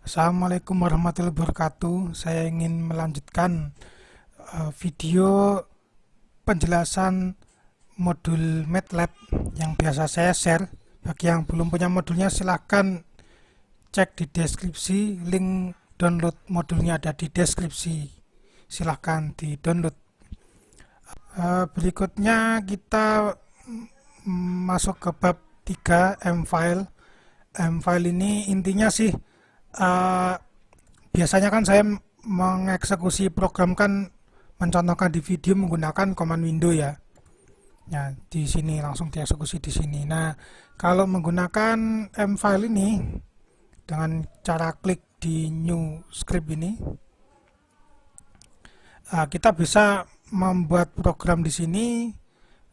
Assalamualaikum warahmatullahi wabarakatuh. Saya ingin melanjutkan video penjelasan modul MATLAB yang biasa saya share. Bagi yang belum punya modulnya, silahkan cek di deskripsi. Link download modulnya ada di deskripsi. Silahkan di download. Berikutnya kita masuk ke bab 3 M-File. M-File ini intinya sih, biasanya kan saya mengeksekusi program kan mencontohkan di video menggunakan command window ya. Nah, di sini langsung dieksekusi di sini. Nah, kalau menggunakan M-File ini dengan cara klik di new script ini, kita bisa membuat program di sini,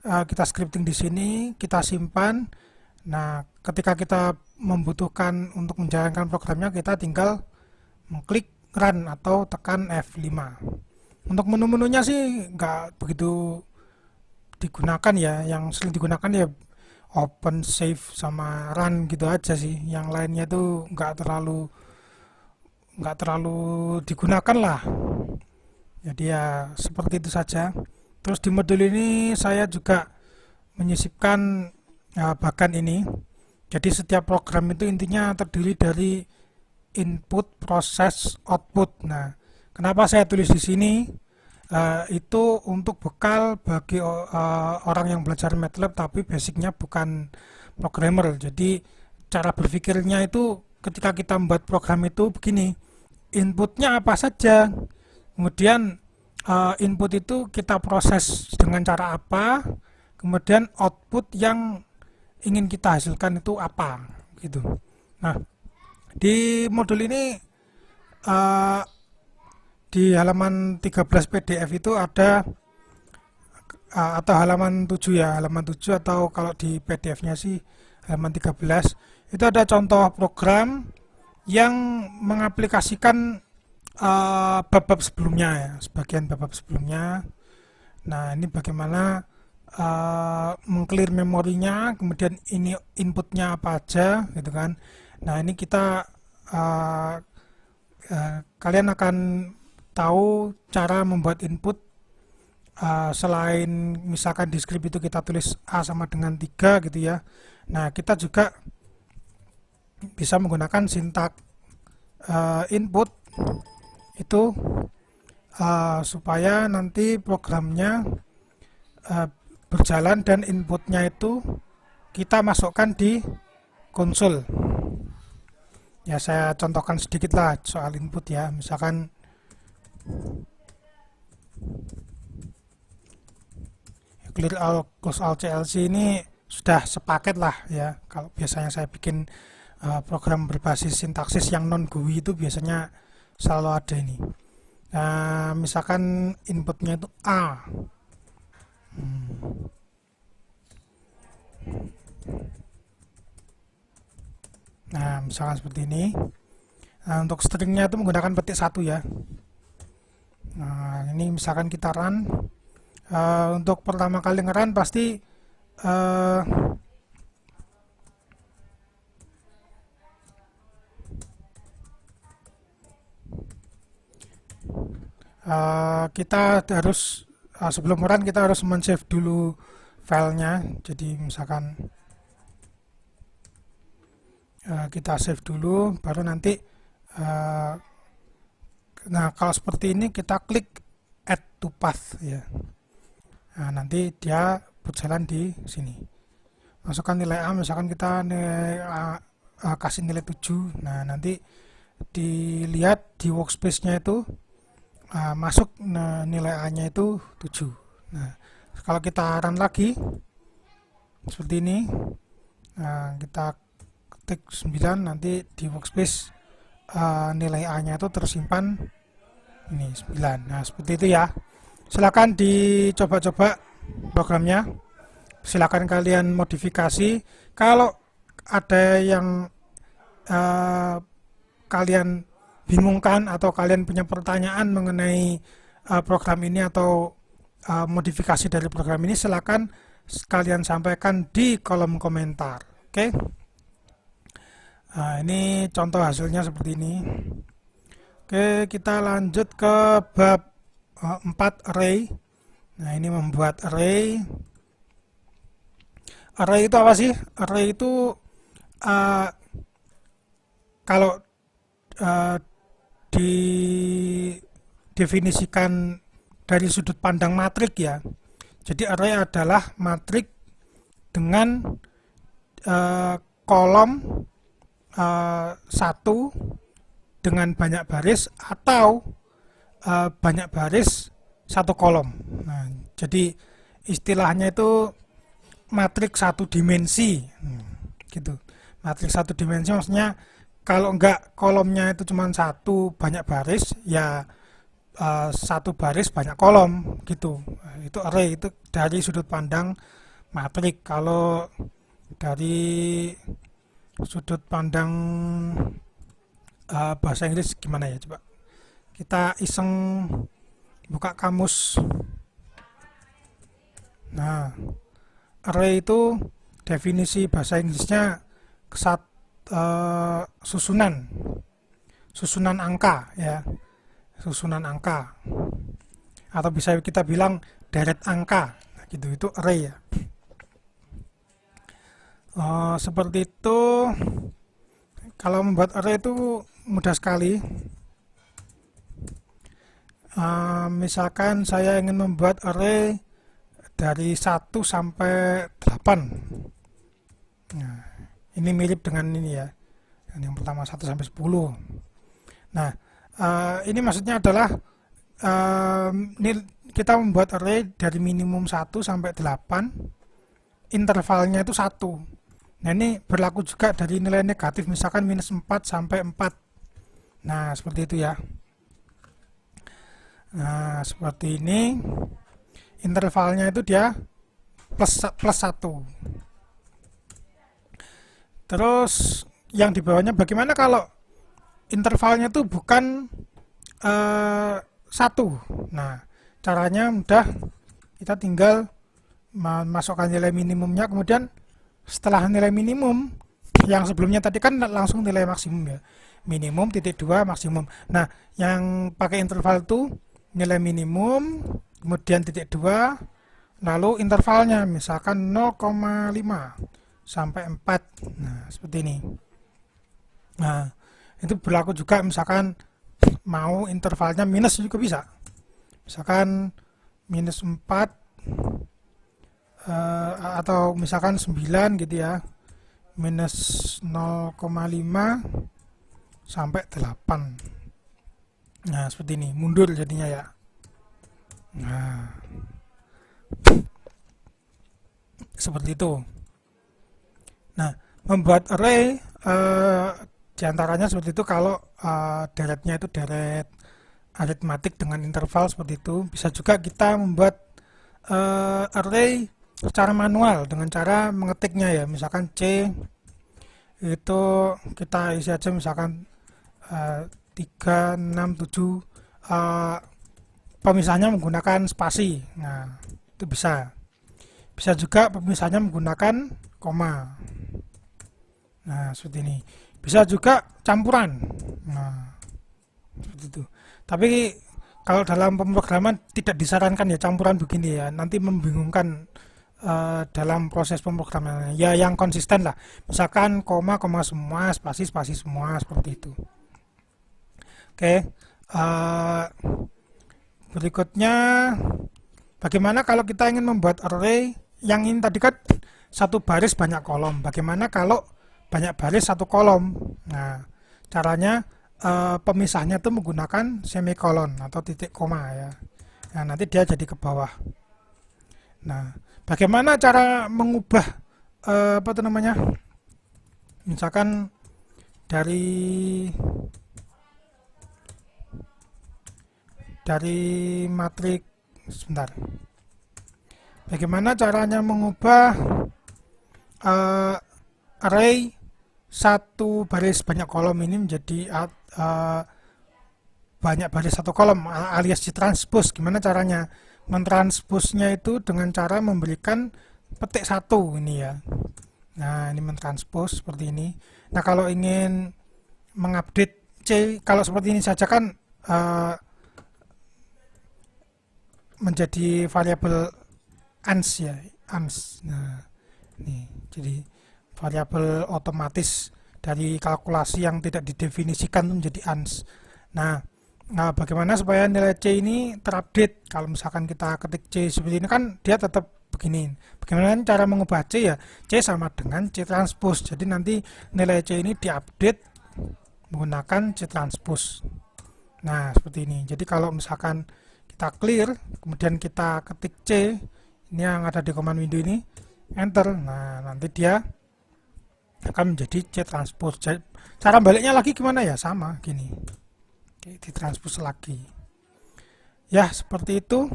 kita scripting di sini, kita simpan. Nah, ketika kita membutuhkan untuk menjalankan programnya, kita tinggal mengklik run atau tekan F5. Untuk menu-menunya sih nggak begitu digunakan ya, yang sering digunakan ya open, save, sama run gitu aja sih. Yang lainnya tuh nggak terlalu digunakan lah. Jadi ya seperti itu saja. Terus di modul ini saya juga menyisipkan bagan ini. Jadi setiap program itu intinya terdiri dari input, proses, output. Nah, kenapa saya tulis di sini? Itu untuk bekal bagi orang yang belajar MATLAB tapi basicnya bukan programmer. Jadi cara berpikirnya itu ketika kita membuat program itu begini, inputnya apa saja, kemudian input itu kita proses dengan cara apa, kemudian output yang ingin kita hasilkan itu apa gitu. Nah, di modul ini di halaman 13 PDF itu ada atau halaman 7 ya, halaman 7 atau kalau di PDF-nya sih halaman 13 itu ada contoh program yang mengaplikasikan bab-bab sebelumnya ya, sebagian bab-bab sebelumnya. Nah, ini bagaimana mengclear memorinya, kemudian ini inputnya apa aja gitu kan. Nah, ini kita kalian akan tahu cara membuat input. Selain misalkan di script itu kita tulis A sama dengan 3 gitu ya. Nah, kita juga bisa menggunakan sintak input itu supaya nanti programnya berjalan dan inputnya itu kita masukkan di konsol. Ya, saya contohkan sedikit lah soal input ya. Misalkan clear all close all CLC ini sudah sepaket lah ya. Kalau biasanya saya bikin program berbasis sintaksis yang non GUI itu biasanya selalu ada ini. Nah, misalkan inputnya itu A. Nah, misalkan seperti ini. Nah, untuk stringnya itu menggunakan petik 1 ya. Nah, ini misalkan kita run. Untuk pertama kali nge-run pasti kita harus sebelum run kita harus men-save dulu filenya. Jadi misalkan kita save dulu, baru nanti nah kalau seperti ini kita klik add to path ya. Nah, nanti dia berjalan di sini. Masukkan nilai A, misalkan kita kasih nilai 7. Nah, nanti dilihat di workspace-nya itu masuk nilai A-nya itu 7. Nah, kalau kita run lagi seperti ini, kita ketik 9, nanti di workspace nilai A-nya itu tersimpan ini 9. Nah, seperti itu ya. Silakan dicoba-coba programnya. Silakan kalian modifikasi. Kalau ada yang kalian bingungkan atau kalian punya pertanyaan mengenai program ini atau modifikasi dari program ini, silakan kalian sampaikan di kolom komentar. Oke. Nah, ini contoh hasilnya seperti ini. Oke, kita lanjut ke bab 4 array. Nah, ini membuat array. Array itu apa sih? Array itu uh, kalau didefinisikan dari sudut pandang matrik ya. Jadi array adalah matrik dengan kolom satu dengan banyak baris atau banyak baris satu kolom. Nah, jadi istilahnya itu matrik satu dimensi, gitu. Matrik satu dimensi maksudnya kalau enggak kolomnya itu cuma satu banyak baris, ya satu baris banyak kolom, gitu. Itu array, itu dari sudut pandang matrik. Kalau dari sudut pandang bahasa Inggris gimana ya, coba kita iseng buka kamus. Nah, array itu definisi bahasa Inggrisnya susunan angka ya, susunan angka, atau bisa kita bilang deret angka, gitu. Itu array ya. Seperti itu. Kalau membuat array itu mudah sekali. Misalkan saya ingin membuat array dari 1 sampai 8. Nah, ini mirip dengan ini ya. Yang pertama 1 sampai 10. Nah, ini maksudnya adalah kita membuat array dari minimum 1 sampai 8. Intervalnya itu 1. Nah, ini berlaku juga dari nilai negatif, misalkan minus 4 sampai 4. Nah, seperti itu ya. Nah, seperti ini. Intervalnya itu dia plus 1. Terus yang di bawahnya bagaimana kalau intervalnya itu bukan 1. Nah, caranya mudah. Kita tinggal masukkan nilai minimumnya, kemudian setelah nilai minimum yang sebelumnya tadi kan langsung nilai maksimum ya, minimum titik 2 maksimum. Nah, yang pakai interval itu nilai minimum kemudian titik 2 lalu intervalnya misalkan 0,5 sampai 4. Nah, seperti ini. Nah, itu berlaku juga misalkan mau intervalnya minus juga bisa, misalkan minus 4 atau misalkan 9 gitu ya, minus 0,5 sampai 8. Nah, seperti ini, mundur jadinya ya. Nah, seperti itu. Nah, membuat array diantaranya seperti itu. Kalau deretnya itu deret aritmatik dengan interval seperti itu. Bisa juga kita membuat array secara manual dengan cara mengetiknya ya, misalkan C itu kita isi aja misalkan 3, 6, 7, pemisahnya menggunakan spasi. Nah, itu bisa juga pemisahnya menggunakan koma. Nah, seperti ini. Bisa juga campuran. Nah, seperti itu. Tapi kalau dalam pemrograman tidak disarankan ya campuran begini ya, nanti membingungkan dalam proses pemrograman. Ya yang konsisten lah, misalkan koma semua, spasi semua, seperti itu. Oke, berikutnya bagaimana kalau kita ingin membuat array yang ini tadi kan satu baris banyak kolom, bagaimana kalau banyak baris satu kolom? Nah, caranya pemisahnya itu menggunakan semikolon atau titik koma ya. Nah, nanti dia jadi ke bawah. Nah, bagaimana cara mengubah apa itu namanya? Misalkan dari matrik, sebentar. Bagaimana caranya mengubah array satu baris banyak kolom ini menjadi banyak baris satu kolom alias ditranspose? Gimana caranya? Mentransposnya itu dengan cara memberikan petik 1 ini ya. Nah, ini mentranspose seperti ini. Nah, kalau ingin mengupdate C, kalau seperti ini saja kan menjadi variabel ans ya, ans. Nah, ini jadi variabel otomatis dari kalkulasi yang tidak didefinisikan menjadi ans. Nah, bagaimana supaya nilai C ini terupdate? Kalau misalkan kita ketik C seperti ini kan dia tetap begini. Bagaimana cara mengubah C ya? C sama dengan C transpose. Jadi nanti nilai C ini diupdate menggunakan C transpose. Nah, seperti ini. Jadi kalau misalkan kita clear, kemudian kita ketik C, ini yang ada di command window ini, enter. Nah, nanti dia akan menjadi C transpose. Cara baliknya lagi gimana ya? Sama, gini. Oke, ditranspose lagi. Ya, seperti itu.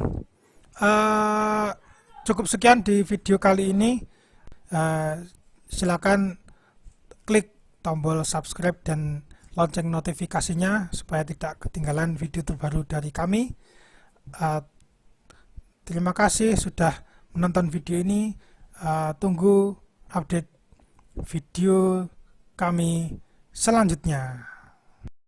Cukup sekian di video kali ini. Silakan klik tombol subscribe dan lonceng notifikasinya supaya tidak ketinggalan video terbaru dari kami. Terima kasih sudah menonton video ini. Tunggu update video kami selanjutnya.